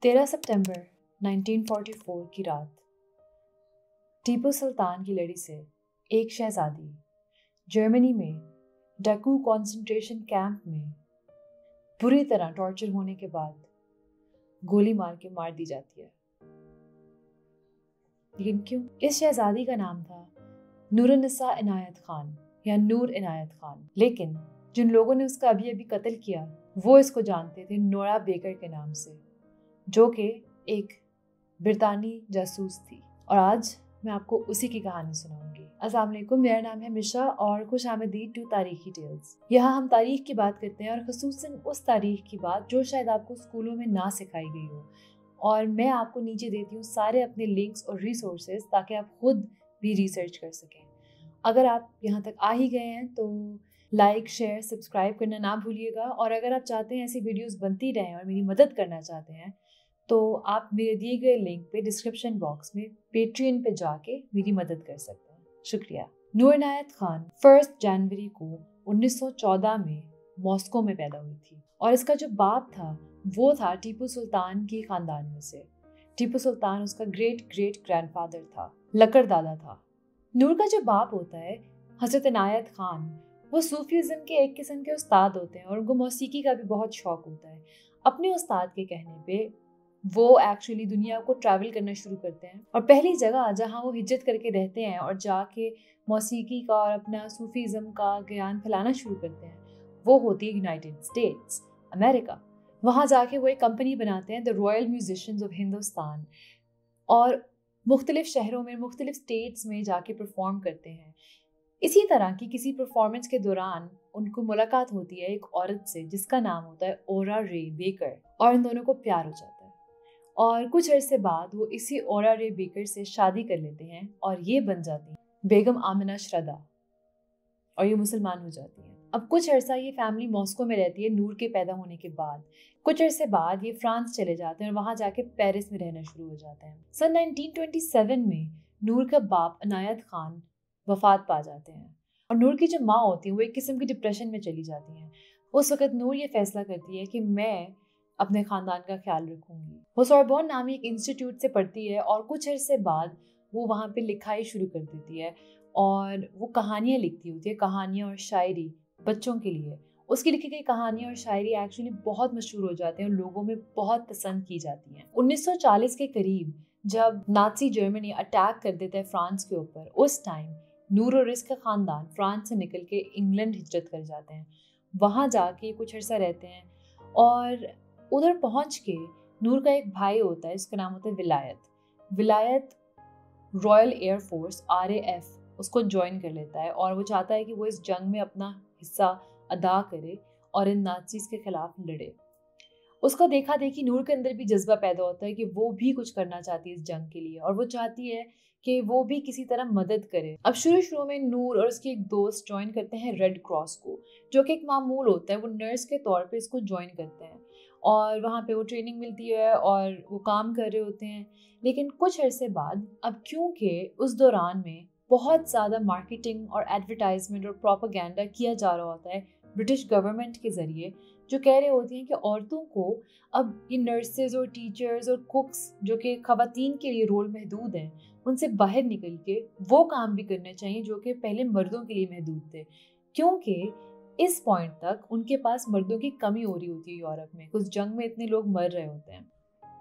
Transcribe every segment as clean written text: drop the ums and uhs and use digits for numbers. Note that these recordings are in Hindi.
13 सितंबर 1944 की रात टीपू सुल्तान की लड़ी से एक शहजादी जर्मनी में डकू कंसंट्रेशन कैंप में बुरी तरह टॉर्चर होने के बाद गोली मार के मार दी जाती है। लेकिन क्यों? इस शहजादी का नाम था नूरुन्निसा इनायत खान या नूर इनायत खान। लेकिन जिन लोगों ने उसका अभी अभी कत्ल किया वो इसको जानते थे नोरा बेकर के नाम से, जो कि एक ब्रितानी जासूस थी। और आज मैं आपको उसी की कहानी सुनाऊंगी। अस्सलाम वालेकुम, मेरा नाम है मिशा और खुश आमदीद टू तारीखी टेल्स। यहाँ हम तारीख की बात करते हैं और ख़ुसूसन उस तारीख की बात जो शायद आपको स्कूलों में ना सिखाई गई हो। और मैं आपको नीचे देती हूँ सारे अपने लिंक्स और रिसोर्सेज ताकि आप खुद भी रिसर्च कर सकें। अगर आप यहाँ तक आ ही गए हैं तो लाइक, शेयर, सब्सक्राइब करना ना भूलिएगा। और अगर आप चाहते हैं ऐसी वीडियोस बनती रहें और मेरी मदद करना चाहते हैं तो आप मेरे दिए गए लिंक पे डिस्क्रिप्शन बॉक्स में पेट्रियन पे जाके मेरी मदद कर सकते हैं। शुक्रिया। नूर इनायत खान 1 जनवरी को 1914 में मॉस्को में पैदा हुई थी और इसका जो बाप था वो था टीपू सुल्तान के खानदान में से। टीपू सुल्तान उसका ग्रेट ग्रेट ग्रैंडफादर था, लकर दादा था। नूर का जो बाप होता है हजरत इनायत खान, वो सूफीज़म के एक किस्म के उस्ताद होते हैं और उनको मौसीकी का भी बहुत शौक होता है। अपने उस्ताद के कहने पे वो एक्चुअली दुनिया को ट्रैवल करना शुरू करते हैं और पहली जगह जहाँ वो हिज्जत करके रहते हैं और जाके मौसीकी का और अपना सूफीज़म का ज्ञान फैलाना शुरू करते हैं वो होती है यूनाइटेड स्टेट्स अमेरिका। वहाँ जाके वो एक कंपनी बनाते हैं the royal musicians of Hindustan और मुख्तलिफ शहरों में मुख्तलिफ स्टेट्स में जाके परफॉर्म करते हैं। इसी तरह की किसी परफॉर्मेंस के दौरान उनको मुलाकात होती है एक औरत से जिसका नाम होता है ओरा रे बेकर और इन दोनों को प्यार हो जाता है और कुछ अरसे बाद वो इसी ओरा रे बेकर से शादी कर लेते हैं और ये बन जाती हैं बेगम आमिना श्रद्धा और ये मुसलमान हो जाती हैं। अब कुछ अरसा ये फैमिली मॉस्को में रहती है नूर के पैदा होने के बाद। कुछ अरसे बाद ये फ्रांस चले जाते हैं और वहाँ जाके पेरिस में रहना शुरू हो जाते हैं। सन 1927 में नूर का बाप इनायत खान वफात पा जाते हैं और नूर की जो माँ होती है वो एक किस्म की डिप्रेशन में चली जाती हैं। उस वक्त नूर ये फैसला करती है कि मैं अपने ख़ानदान का ख्याल रखूंगी। वो सोरबोन नामी एक इंस्टीट्यूट से पढ़ती है और कुछ अरसे बाद वो वहाँ पे लिखाई शुरू कर देती है और वो कहानियाँ लिखती होती है, कहानियाँ और शायरी बच्चों के लिए। उसकी लिखी गई कहानियाँ और शायरी एक्चुअली बहुत मशहूर हो जाते हैं और लोगों में बहुत पसंद की जाती हैं। 1940 के करीब जब नाज़ी जर्मनी अटैक कर देता है फ्रांस के ऊपर, उस टाइम नूर और इसका ख़ानदान फ्रांस से निकल के इंग्लैंड हिजरत कर जाते हैं। वहाँ जाके कुछ अरसा रहते हैं और उधर पहुंच के नूर का एक भाई होता है, इसका नाम होता है विलायत रॉयल एयर फोर्स RAF उसको ज्वाइन कर लेता है और वो चाहता है कि वो इस जंग में अपना हिस्सा अदा करे और इन नाज़ीज़ के खिलाफ लड़े। उसका देखा देखी नूर के अंदर भी जज्बा पैदा होता है कि वो भी कुछ करना चाहती है इस जंग के लिए और वो चाहती है कि वो भी किसी तरह मदद करे। अब शुरू में नूर और उसके एक दोस्त ज्वाइन करते हैं रेड क्रॉस को, जो कि एक मामूल होता है। वो नर्स के तौर पे इसको ज्वाइन करते हैं और वहाँ पे वो ट्रेनिंग मिलती है और वो काम कर रहे होते हैं। लेकिन कुछ अरसे बाद अब क्योंकि उस दौरान में बहुत ज़्यादा मार्केटिंग और एडवर्टाइजमेंट और प्रोपेगेंडा किया जा रहा होता है ब्रिटिश गवर्नमेंट के ज़रिए, जो कह रहे होते हैं कि औरतों को अब ये नर्सेज और टीचर्स और कुक्स जो कि ख़वातीन के लिए रोल महदूद हैं, उनसे बाहर निकल के वो काम भी करने चाहिए जो कि पहले मर्दों के लिए महदूद थे। क्योंकि इस पॉइंट तक उनके पास मर्दों की कमी हो रही होती है यूरोप में, कुछ जंग में इतने लोग मर रहे होते हैं,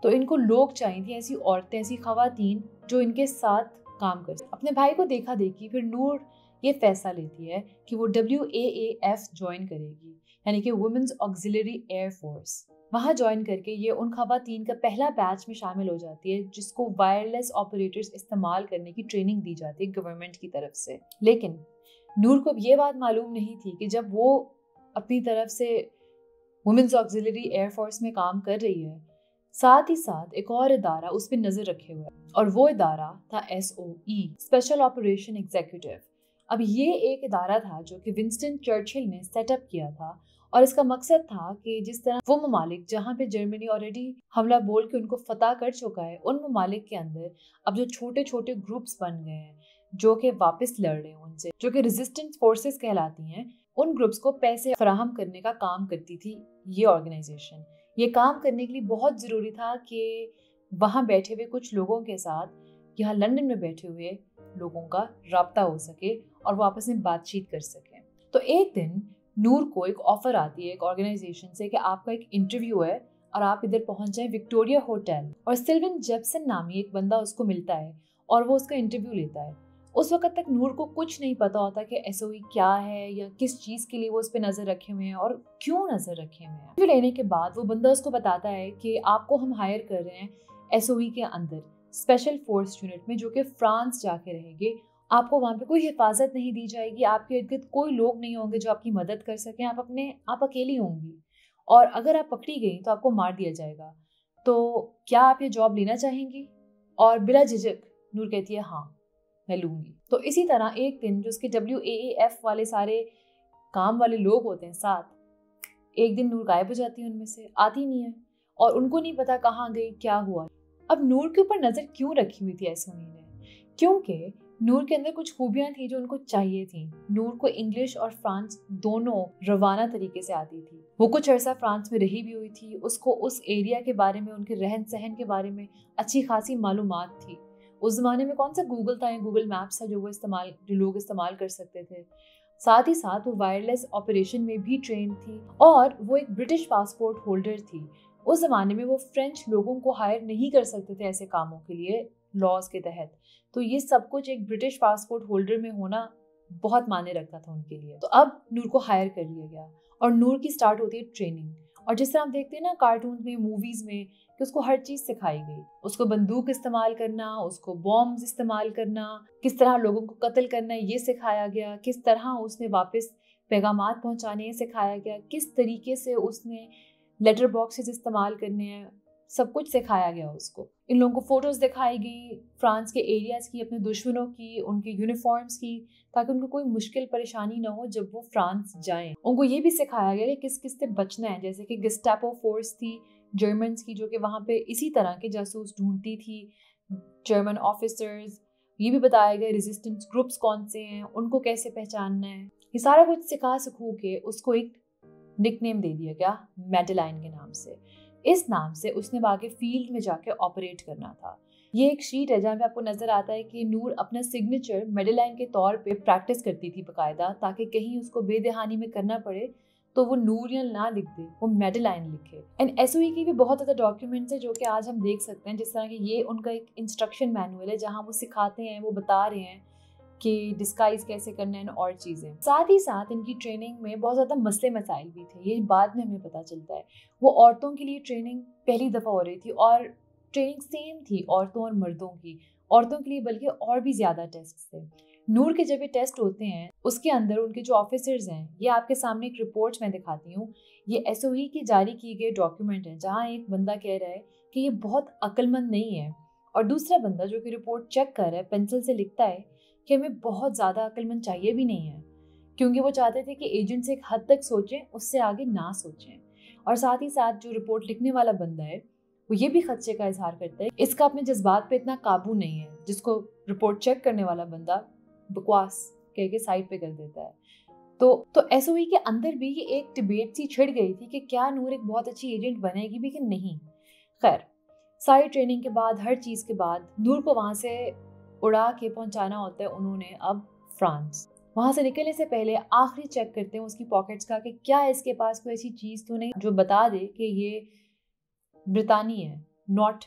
तो इनको लोग चाहिए थी, ऐसी औरतें, ऐसी ख़वातीन जो इनके साथ काम कर सकें। अपने भाई को देखा देखी फिर नूर ये फैसला लेती है कि वो WAAF ज्वाइन करेगी, यानी कि वुमेन्स ऑक्सिलरी एयर फोर्स। वहाँ ज्वाइन करके ये उन ख़वातीन का पहला बैच में शामिल हो जाती है जिसको वायरलेस ऑपरेटर्स इस्तेमाल करने की ट्रेनिंग दी जाती है गवर्नमेंट की तरफ से। लेकिन नूर को ये बात मालूम नहीं थी कि जब वो अपनी तरफ से वुमेन्स ऑक्सिलरी एयर फोर्स में काम कर रही है, साथ ही साथ एक और इदारा उस पर नज़र रखे हुए है और वो इदारा था SOE, स्पेशल ऑपरेशन एग्जीक्यूटिव। अब ये एक इदारा था जो कि विंस्टन चर्चिल ने सेटअप किया था और इसका मकसद था कि जिस तरह वो ममालिक जहाँ पे जर्मनी ऑलरेडी हमला बोल के उनको फतह कर चुका है, उन ममालिक के अंदर अब जो छोटे छोटे ग्रुप्स बन गए हैं जो कि वापस लड़ रहे हैं उनसे, जो कि रेजिस्टेंस फोर्सेस कहलाती हैं, उन ग्रुप्स को पैसे फराहम करने का काम करती थी ये ऑर्गेनाइजेशन। ये काम करने के लिए बहुत ज़रूरी था कि वहाँ बैठे हुए कुछ लोगों के साथ यहाँ लंदन में बैठे हुए लोगों का राब्ता हो सके और वो आपस में बातचीत कर सकें। तो एक दिन नूर को एक ऑफर आती है एक ऑर्गेनाइजेशन से कि आपका एक इंटरव्यू है और आप इधर पहुंच जाएं विक्टोरिया होटल, और सिल्विन जेप्सन नामी एक बंदा उसको मिलता है और वो उसका इंटरव्यू लेता है। उस वक्त तक नूर को कुछ नहीं पता होता कि एसओई क्या है या किस चीज़ के लिए वो उस पर नज़र रखे हुए हैं और क्यों नज़र रखे हुए हैं। इंटरव्यू लेने के बाद वो बंदा उसको बताता है कि आपको हम हायर कर रहे हैं एसओई के अंदर स्पेशल फोर्स यूनिट में, जो कि फ्रांस जाके रहेंगे। आपको वहाँ पे कोई हिफाजत नहीं दी जाएगी, आपके इर्द गिर्द कोई लोग नहीं होंगे जो आपकी मदद कर सकें, आप अकेली होंगी, और अगर आप पकड़ी गई तो आपको मार दिया जाएगा। तो क्या आप ये जॉब लेना चाहेंगी? और बिला झिझक नूर कहती है हाँ मैं लूँगी। तो इसी तरह एक दिन जो उसके WAAF वाले सारे काम वाले लोग होते हैं साथ, एक दिन नूर गायब हो जाती है, उनमें से आती नहीं है और उनको नहीं पता कहाँ गई, क्या हुआ। अब नूर के ऊपर नज़र क्यों रखी हुई थी एसओई ने? क्योंकि नूर के अंदर कुछ खूबियां थी जो उनको चाहिए थी। नूर को इंग्लिश और फ्रांस दोनों रवाना तरीके से आती थी। वो कुछ अरसा फ्रांस में रही भी हुई थी, उसको उस एरिया के बारे में, उनके रहन सहन के बारे में अच्छी खासी मालूमात थी। उस जमाने में कौन सा गूगल था या गूगल मैप्स था जो लोग इस्तेमाल कर सकते थे। साथ ही साथ वो वायरलेस ऑपरेशन में भी ट्रेन थी और वो एक ब्रिटिश पासपोर्ट होल्डर थी। उस जमाने में वो फ्रेंच लोगों को हायर नहीं कर सकते थे ऐसे कामों के लिए लॉज के तहत। तो ये सब कुछ एक ब्रिटिश पासपोर्ट होल्डर में होना बहुत मायने रखता था उनके लिए। तो अब नूर को हायर कर लिया गया और नूर की स्टार्ट होती है ट्रेनिंग। और जिस तरह हम देखते हैं ना कार्टून में, मूवीज में, कि उसको हर चीज सिखाई गई। उसको बंदूक इस्तेमाल करना, उसको बॉम्ब्स इस्तेमाल करना, किस तरह लोगों को कत्ल करना है ये सिखाया गया, किस तरह उसने वापस पैगामात पहुंचाने सिखाया गया, किस तरीके से उसने लेटर बॉक्सेस इस्तेमाल करने हैं, सब कुछ सिखाया गया उसको। इन लोगों को फोटोज दिखाई गई फ्रांस के एरियाज की, अपने दुश्मनों की, उनके यूनिफॉर्म्स की, ताकि उनको कोई मुश्किल परेशानी ना हो जब वो फ्रांस जाएं। उनको ये भी सिखाया गया कि किस किस से बचना है, जैसे कि गेस्टापो फोर्स थी जर्मन्स की, जो कि वहाँ पे इसी तरह के जासूस ढूंढती थी जर्मन ऑफिसर्स। ये भी बताया गया रेजिस्टेंस ग्रुप्स कौन से हैं, उनको कैसे पहचानना है। ये सारा कुछ सिखा के उसको एक निकनेम दे दिया गया मेडेलाइन के नाम से। इस नाम से उसने आगे फील्ड में जाके ऑपरेट करना था। ये एक शीट है जहाँ पे आपको नजर आता है कि नूर अपना सिग्नेचर मेडेलाइन के तौर पे प्रैक्टिस करती थी बकायदा, ताकि कहीं उसको बेदहानी में करना पड़े तो वो नूरियल ना लिख दे, वो मेडेलाइन लिखे। एंड एसओई की भी बहुत ज़्यादा डॉक्यूमेंट्स है जो कि आज हम देख सकते हैं, जिस तरह कि ये उनका एक इंस्ट्रक्शन मैनुअल है जहाँ वो सिखाते हैं, वो बता रहे हैं कि डिस्गाइज कैसे करना है और चीज़ें। साथ ही साथ इनकी ट्रेनिंग में बहुत ज़्यादा मसले मसाइल भी थे, ये बाद में हमें पता चलता है। वो औरतों के लिए ट्रेनिंग पहली दफ़ा हो रही थी और ट्रेनिंग सेम थी औरतों और मर्दों की, औरतों के लिए बल्कि और भी ज़्यादा टेस्ट थे। नूर के जब ये टेस्ट होते हैं उसके अंदर उनके जो ऑफिसर्स हैं, ये आपके सामने एक रिपोर्ट मैं दिखाती हूँ। ये एसओई की जारी की गई डॉक्यूमेंट है जहाँ एक बंदा कह रहा है कि ये बहुत अक्लमंद नहीं है, और दूसरा बंदा जो कि रिपोर्ट चेक कर रहा है पेंसिल से लिखता है कि हमें बहुत ज़्यादा अक्लमंद चाहिए भी नहीं है, क्योंकि वो चाहते थे कि एजेंट्स एक हद तक सोचें, उससे आगे ना सोचें। और साथ ही साथ जो रिपोर्ट लिखने वाला बंदा है वो ये भी खदशे का इजहार करता है इसका अपने जज्बात पे इतना काबू नहीं है, जिसको रिपोर्ट चेक करने वाला बंदा बकवास कह के साइड पे कर देता है। तो एसओई के अंदर भी ये एक डिबेट सी छिड़ गई थी कि क्या नूर एक बहुत अच्छी एजेंट बनेगी भी कि नहीं। खैर, सारी ट्रेनिंग के बाद, हर चीज़ के बाद, नूर को वहाँ से उड़ा के पहुँचाना होता है उन्होंने अब फ्रांस। वहाँ से निकलने से पहले आखिरी चेक करते हैं उसकी पॉकेट्स का कि क्या इसके पास कोई ऐसी चीज़ तो नहीं जो बता दे कि ये ब्रितानी है, नॉट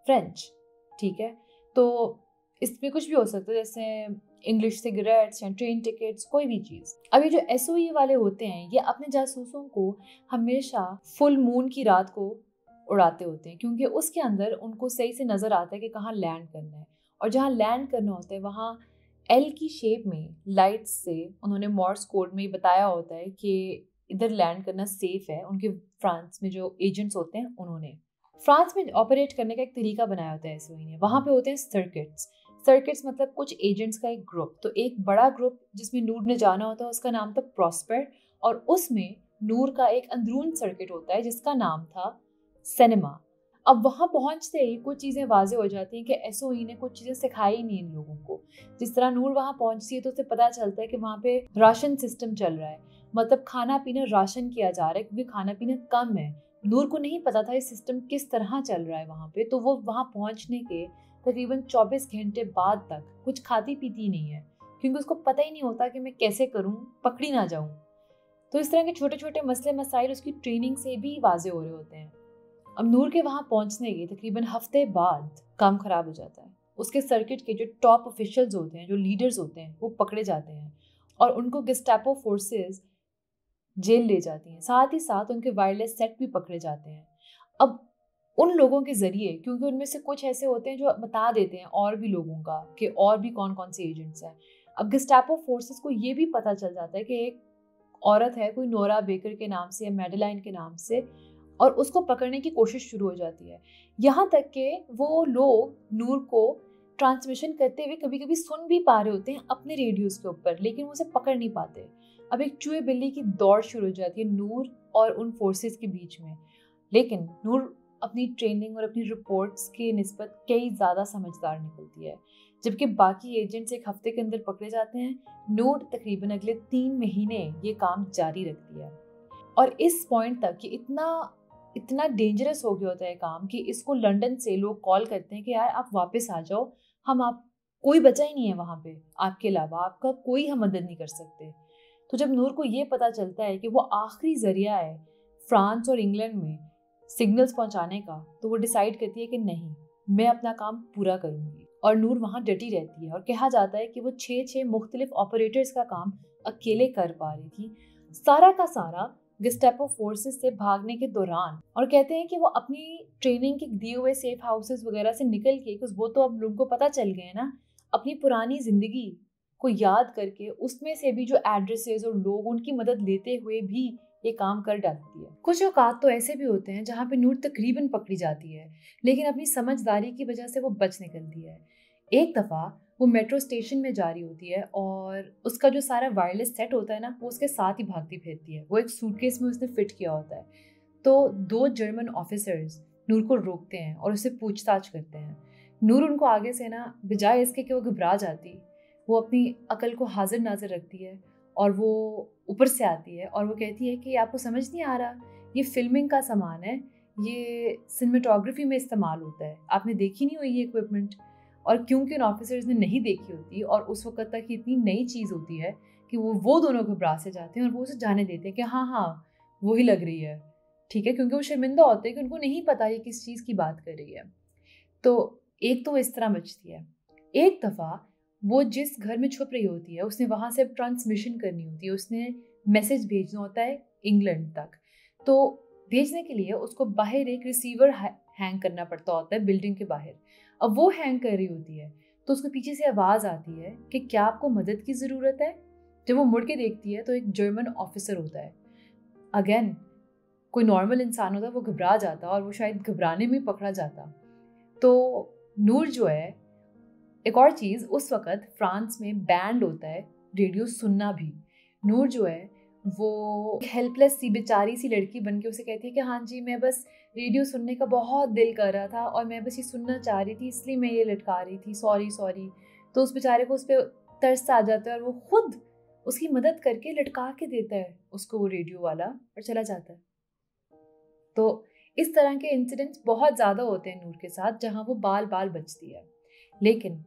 फ्रेंच। ठीक है, तो इसमें कुछ भी हो सकता है, जैसे इंग्लिश सिगरेट्स या ट्रेन टिकट्स, कोई भी चीज़। अब ये जो एसओई वाले होते हैं ये अपने जासूसों को हमेशा फुल मून की रात को उड़ाते होते हैं, क्योंकि उसके अंदर उनको सही से नज़र आता है कि कहाँ लैंड करना है, और जहाँ लैंड करना होता है वहाँ एल की शेप में लाइट्स से उन्होंने मॉर्स कोड में बताया होता है कि इधर लैंड करना सेफ है। उनके फ्रांस में जो एजेंट्स होते हैं उन्होंने फ्रांस में ऑपरेट करने का एक तरीका बनाया होता है एसओई ने। वहाँ पे होते हैं सर्किट्स मतलब कुछ एजेंट्स का एक ग्रुप। तो एक बड़ा ग्रुप जिसमें नूर ने जाना होता है उसका नाम था प्रॉस्पर, और उसमें नूर का एक अंदरून सर्किट होता है जिसका नाम था सिनेमा। अब वहाँ पहुँचते ही कुछ चीज़ें वाजे हो जाती हैं कि एसओई ने कुछ चीज़ें सिखाई नहीं इन लोगों को। जिस तरह नूर वहाँ पहुँचती है तो उसे पता चलता है कि वहाँ पे राशन सिस्टम चल रहा है, मतलब खाना पीना राशन किया जा रहा है, क्योंकि खाना पीना कम है, नूर को नहीं पता था ये सिस्टम किस तरह चल रहा है वहाँ पे, तो वो वहाँ पहुँचने के तकरीबन 24 घंटे बाद तक कुछ खाती पीती नहीं है, क्योंकि उसको पता ही नहीं होता कि मैं कैसे करूँ, पकड़ी ना जाऊँ। तो इस तरह के छोटे छोटे मसले मसाइल उसकी ट्रेनिंग से भी वाजे हो रहे होते हैं। अब नूर के वहाँ पहुँचने के तकरीबन हफ्ते बाद काम खराब हो जाता है। उसके सर्किट के जो टॉप ऑफिशियल्स होते हैं, जो लीडर्स होते हैं, वो पकड़े जाते हैं और उनको गेस्टापो फोर्सेस जेल ले जाती हैं। साथ ही साथ उनके वायरलेस सेट भी पकड़े जाते हैं। अब उन लोगों के जरिए, क्योंकि उनमें से कुछ ऐसे होते हैं जो बता देते हैं और भी लोगों का कि और भी कौन कौन से एजेंट्स हैं। अब गेस्टापो फोर्सेस को ये भी पता चल जाता है कि एक औरत है कोई नोरा बेकर के नाम से या मैडेलाइन के नाम से, और उसको पकड़ने की कोशिश शुरू हो जाती है। यहाँ तक कि वो लोग नूर को ट्रांसमिशन करते हुए कभी कभी सुन भी पा रहे होते हैं अपने रेडियोस के ऊपर, लेकिन वो उसे पकड़ नहीं पाते। अब एक चूहे बिल्ली की दौड़ शुरू हो जाती है नूर और उन फोर्सेस के बीच में। लेकिन नूर अपनी ट्रेनिंग और अपनी रिपोर्ट्स के निस्बत कई ज़्यादा समझदार निकलती है। जबकि बाकी एजेंट्स एक हफ्ते के अंदर पकड़े जाते हैं, नूर तकरीबन अगले 3 महीने ये काम जारी रखती है। और इस पॉइंट तक कि इतना डेंजरस हो गया होता है काम कि इसको लंदन से लोग कॉल करते हैं कि यार आप वापस आ जाओ, आप कोई बचा ही नहीं है वहाँ पे आपके अलावा, आपका कोई हम मदद नहीं कर सकते। तो जब नूर को ये पता चलता है कि वो आखिरी जरिया है फ्रांस और इंग्लैंड में सिग्नल्स पहुंचाने का, तो वो डिसाइड करती है कि नहीं, मैं अपना काम पूरा करूंगी। और नूर वहाँ डटी रहती है और कहा जाता है कि वो 6 मुख्तलिफ ऑपरेटर्स का काम अकेले कर पा रही थी, सारा का सारा गेस्टापो फोर्सेस से भागने के दौरान। और कहते हैं कि वो अपनी ट्रेनिंग के दिए हुए सेफ हाउसेस वगैरह से निकल के, कुछ वो तो अब लोगों को पता चल गए ना, अपनी पुरानी जिंदगी को याद करके उसमें से भी जो एड्रेसेस और लोग, उनकी मदद लेते हुए भी ये काम कर डालती है। कुछ औकात तो ऐसे भी होते हैं जहाँ पे नूर तकरीबन पकड़ी जाती है, लेकिन अपनी समझदारी की वजह से वो बच निकलती है। एक दफ़ा वो मेट्रो स्टेशन में जा रही होती है और उसका जो सारा वायरलेस सेट होता है ना, वो उसके साथ ही भागती फिरती है। वो एक सूटकेस में उसने फिट किया होता है। तो 2 जर्मन ऑफिसर्स नूर को रोकते हैं और उससे पूछताछ करते हैं। नूर उनको आगे से ना, बजाय इसके कि वो घबरा जाती, वो अपनी अकल को हाजिर नाजिर रखती है और वो ऊपर से आती है और वो कहती है कि आपको समझ नहीं आ रहा, ये फिल्मिंग का सामान है, ये सिनेमेटोग्राफी में इस्तेमाल होता है, आपने देखी नहीं हुई ये इक्विपमेंट। और क्योंकि उन ऑफिसर्स ने नहीं देखी होती और उस वक्त तक इतनी नई चीज़ होती है कि वो दोनों घबरा से जाते हैं और वो उसे जाने देते हैं कि हाँ हाँ वही लग रही है, ठीक है, क्योंकि वो शर्मिंदा होते हैं कि उनको नहीं पता ये किस चीज़ की बात कर रही है। तो एक तो इस तरह बचती है। एक दफ़ा वो जिस घर में छुप रही होती है, उसने वहाँ से ट्रांसमिशन करनी होती है, उसने मैसेज भेजना होता है इंग्लैंड तक। तो भेजने के लिए उसको बाहर एक रिसीवर हैंग करना पड़ता होता है बिल्डिंग के बाहर। अब वो हैंग कर रही होती है तो उसको पीछे से आवाज़ आती है कि क्या आपको मदद की ज़रूरत है। जब वो मुड़ के देखती है तो एक जर्मन ऑफिसर होता है। अगेन कोई नॉर्मल इंसान होता वो घबरा जाता और वो शायद घबराने में पकड़ा जाता। तो नूर जो है, एक और चीज़, उस वक़्त फ्रांस में बैंड होता है रेडियो सुनना भी। नूर जो है वो हेल्पलेस सी बेचारी सी लड़की बन के उसे कहती है कि हाँ जी, मैं बस रेडियो सुनने का बहुत दिल कर रहा था और मैं बस ये सुनना चाह रही थी, इसलिए मैं ये लटका रही थी, सॉरी सॉरी। तो उस बेचारे को उस पर तरस आ जाता है और वो खुद उसकी मदद करके लटका के देता है उसको वो रेडियो वाला और चला जाता है। तो इस तरह के इंसिडेंट्स बहुत ज़्यादा होते हैं नूर के साथ, जहाँ वो बाल बाल बचती है, लेकिन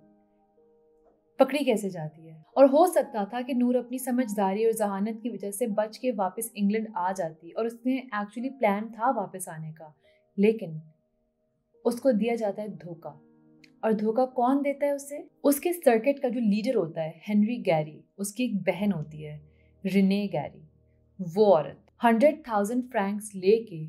पकड़ी कैसे जाती है। और हो सकता था कि नूर अपनी समझदारी और जहानत की वजह से बच के वापस इंग्लैंड आ जाती और उसने एक्चुअली प्लान था वापस आने का, लेकिन उसको दिया जाता है धोखा। और धोखा कौन देता है उसे? उसके सर्किट का जो लीडर होता है हेनरी गैरी, उसकी एक बहन होती है रिने गैरी। वो औरत 100,000 फ्रैंक्स लेके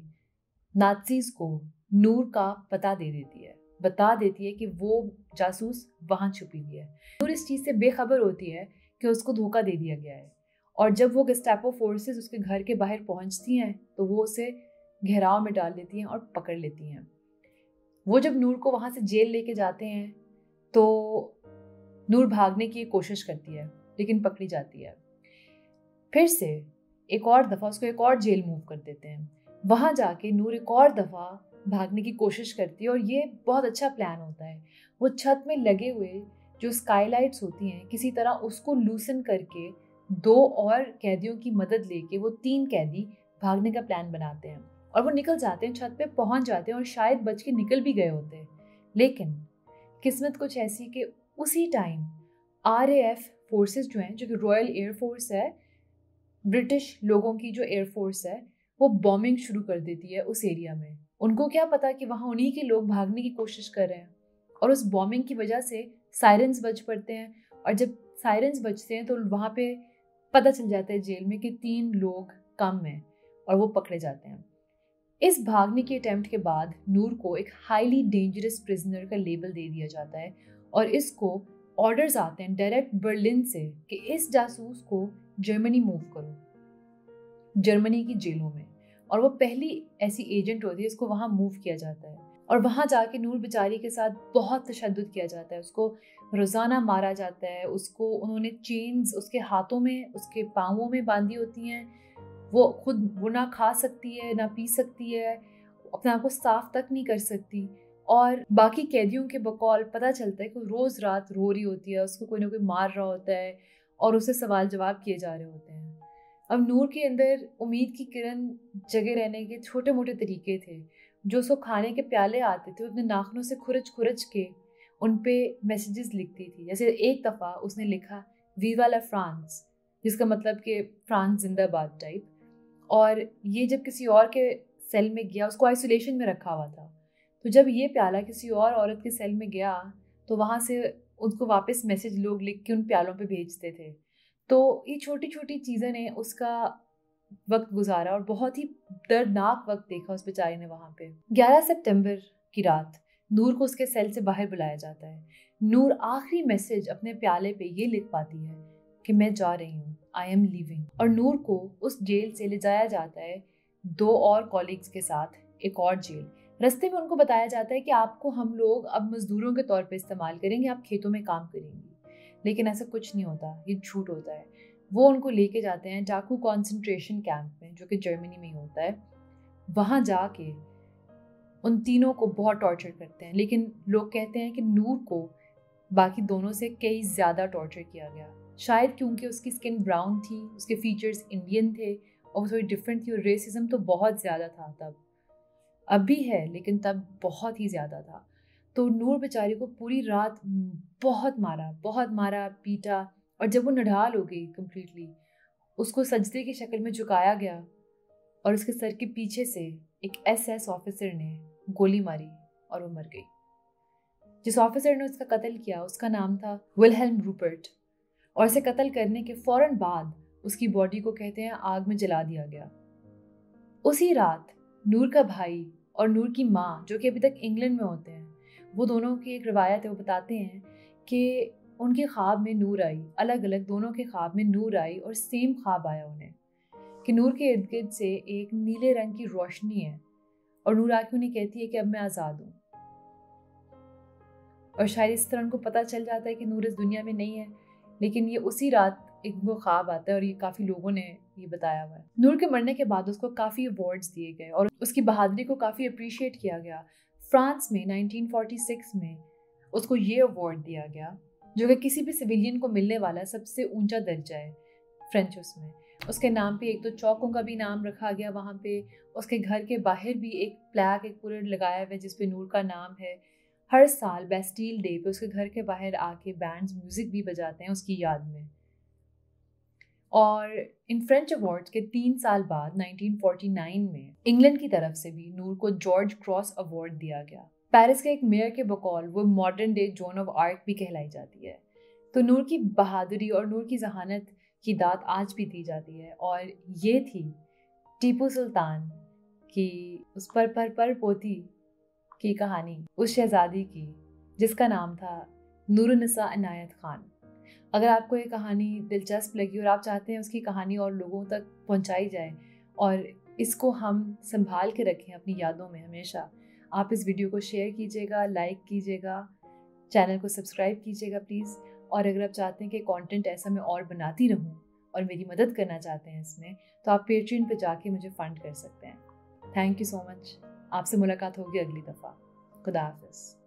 नाज़ीज़ को नूर का पता दे देती है, बता देती है कि वो जासूस वहाँ छुपी हुई है। नूर इस चीज़ से बेखबर होती है कि उसको धोखा दे दिया गया है। और जब वो गेस्टापो फोर्सेस उसके घर के बाहर पहुँचती हैं तो वो उसे घेराव में डाल देती हैं और पकड़ लेती हैं। वो जब नूर को वहाँ से जेल लेके जाते हैं तो नूर भागने की कोशिश करती है, लेकिन पकड़ी जाती है। फिर से एक और दफ़ा उसको एक और जेल मूव कर देते हैं। वहाँ जाके नूर एक और दफ़ा भागने की कोशिश करती है और ये बहुत अच्छा प्लान होता है। वो छत में लगे हुए जो स्काईलाइट्स होती हैं, किसी तरह उसको लूसन करके 2 और कैदियों की मदद लेके वो 3 कैदी भागने का प्लान बनाते हैं। और वो निकल जाते हैं, छत पे पहुंच जाते हैं और शायद बच के निकल भी गए होते हैं। लेकिन किस्मत कुछ ऐसी कि उसी टाइम RAF फोर्सेस जो हैं, जो कि रॉयल एयरफोर्स है, ब्रिटिश लोगों की जो एयरफोर्स है, वो बॉम्बिंग शुरू कर देती है उस एरिया में। उनको क्या पता कि वहाँ उन्हीं के लोग भागने की कोशिश कर रहे हैं, और उस बॉम्बिंग की वजह से सायरन्स बज पड़ते हैं। और जब सायरन्स बजते हैं तो वहाँ पे पता चल जाता है जेल में कि 3 लोग कम हैं, और वो पकड़े जाते हैं। इस भागने के अटेम्प्ट के बाद नूर को एक हाईली डेंजरस प्रिजनर का लेबल दे दिया जाता है, और इसको ऑर्डर्स आते हैं डायरेक्ट बर्लिन से कि इस जासूस को जर्मनी मूव करो, जर्मनी की जेलों में। और वो पहली ऐसी एजेंट होती है, इसको वहाँ मूव किया जाता है। और वहाँ जाके नूर बेचारी के साथ बहुत तशद्दुद किया जाता है, उसको रोज़ाना मारा जाता है। उसको उन्होंने चेन्स उसके हाथों में, उसके पाँवों में बांधी होती हैं। वो खुद वो ना खा सकती है, ना पी सकती है, अपने आप को साफ तक नहीं कर सकती। और बाकी कैदियों के बकौल पता चलता है कि रोज़ रात रो रही होती है, उसको कोई ना कोई मार रहा होता है और उसे सवाल जवाब किए जा रहे होते हैं। अब नूर के अंदर उम्मीद की किरण जगे रहने के छोटे मोटे तरीके थे। जो उसको खाने के प्याले आते थे, अपने नाखूनों से खुरच खुरच के उन पे मैसेजेस लिखती थी। जैसे एक दफ़ा उसने लिखा वीवा ला फ्रांस, जिसका मतलब कि फ्रांस जिंदाबाद टाइप। और ये जब किसी और के सेल में गया, उसको आइसोलेशन में रखा हुआ था, तो जब ये प्याला किसी और औरत के सेल में गया तो वहाँ से उसको वापस मैसेज लोग लिख के उन प्यालों पे भेजते थे। तो ये छोटी छोटी चीज़ें ने उसका वक्त गुजारा और बहुत ही दर्दनाक वक्त देखा उस बेचारी ने वहाँ पे। 11 सितंबर की रात नूर को उसके सेल से बाहर बुलाया जाता है। नूर आखिरी मैसेज अपने प्याले पे ये लिख पाती है कि मैं जा रही हूँ, आई एम लीविंग। और नूर को उस जेल से ले जाया जाता है 2 और कॉलीग्स के साथ एक और जेल। रास्ते में उनको बताया जाता है कि आपको हम लोग अब मजदूरों के तौर पे इस्तेमाल करेंगे, आप खेतों में काम करेंगी। लेकिन ऐसा कुछ नहीं होता, ये झूठ होता है। वो उनको लेके जाते हैं डाकू कॉन्सेंट्रेशन कैंप में, जो कि जर्मनी में ही होता है। वहाँ जाके उन तीनों को बहुत टॉर्चर करते हैं, लेकिन लोग कहते हैं कि नूर को बाकी दोनों से कई ज़्यादा टॉर्चर किया गया। शायद क्योंकि उसकी स्किन ब्राउन थी, उसके फीचर्स इंडियन थे और वो थोड़ी डिफरेंट थी। और रेसिज्म तो बहुत ज़्यादा था तब, अब भी है लेकिन तब बहुत ही ज़्यादा था। तो नूर बेचारी को पूरी रात बहुत मारा पीटा, और जब वो निढाल हो गई कम्प्लीटली, उसको सजदे की शक्ल में झुकाया गया और उसके सर के पीछे से एक SS ऑफिसर ने गोली मारी और वो मर गई। जिस ऑफिसर ने उसका कत्ल किया उसका नाम था विल्हेल्म रूपर्ट, और उसे कत्ल करने के फौरन बाद उसकी बॉडी को कहते हैं आग में जला दिया गया। उसी रात नूर का भाई और नूर की माँ, जो कि अभी तक इंग्लैंड में होते हैं, वो दोनों की एक रवायत है, वो बताते हैं कि उनके ख्वाब में नूर आई, अलग अलग दोनों के ख्वाब में नूर आई, और सेम ख्वाब आया उन्हें कि नूर के इर्द गिर्द से एक नीले रंग की रोशनी है, और नूर आके उन्हें कहती है कि अब मैं आज़ाद हूँ। और शायद इस तरह उनको पता चल जाता है कि नूर इस दुनिया में नहीं है। लेकिन ये उसी रात एक वो ख्वाब आता है, और ये काफ़ी लोगों ने ये बताया हुआ है। नूर के मरने के बाद उसको काफ़ी अवार्ड्स दिए गए और उसकी बहादुरी को काफ़ी अप्रिशिएट किया गया। फ्रांस में 1946 में उसको ये अवार्ड दिया गया, जो कि किसी भी सिविलियन को मिलने वाला सबसे ऊंचा दर्जा है फ्रेंच उसमें। उसके नाम पे एक तो चौकों का भी नाम रखा गया वहाँ पे। उसके घर के बाहर भी एक प्लैक, एक पूरे लगाया हुआ है जिसपे नूर का नाम है। हर साल बेस्टील डे पे उसके घर के बाहर आके बैंड्स म्यूजिक भी बजाते हैं उसकी याद में। और इन फ्रेंच अवार्ड्स के 3 साल बाद 1949 में इंग्लैंड की तरफ से भी नूर को जॉर्ज क्रॉस अवार्ड दिया गया। पेरिस के एक मेयर के बकौल वो modern day zone of arc भी कहलाई जाती है। तो नूर की बहादुरी और नूर की जहानत की दाद आज भी दी जाती है। और ये थी टीपू सुल्तान की उस पर पोती की कहानी, उस शहजादी की जिसका नाम था नूरुन्निसा इनायत खान। अगर आपको ये कहानी दिलचस्प लगी और आप चाहते हैं उसकी कहानी और लोगों तक पहुंचाई जाए और इसको हम संभाल के रखें अपनी यादों में हमेशा, आप इस वीडियो को शेयर कीजिएगा, लाइक कीजिएगा, चैनल को सब्सक्राइब कीजिएगा प्लीज़। और अगर आप चाहते हैं कि कंटेंट ऐसा मैं और बनाती रहूं और मेरी मदद करना चाहते हैं इसमें, तो आप पेट्रियन पे जाके मुझे फंड कर सकते हैं। Thank you so much. आपसे मुलाकात होगी अगली दफ़ा। खुदा हाफिज़।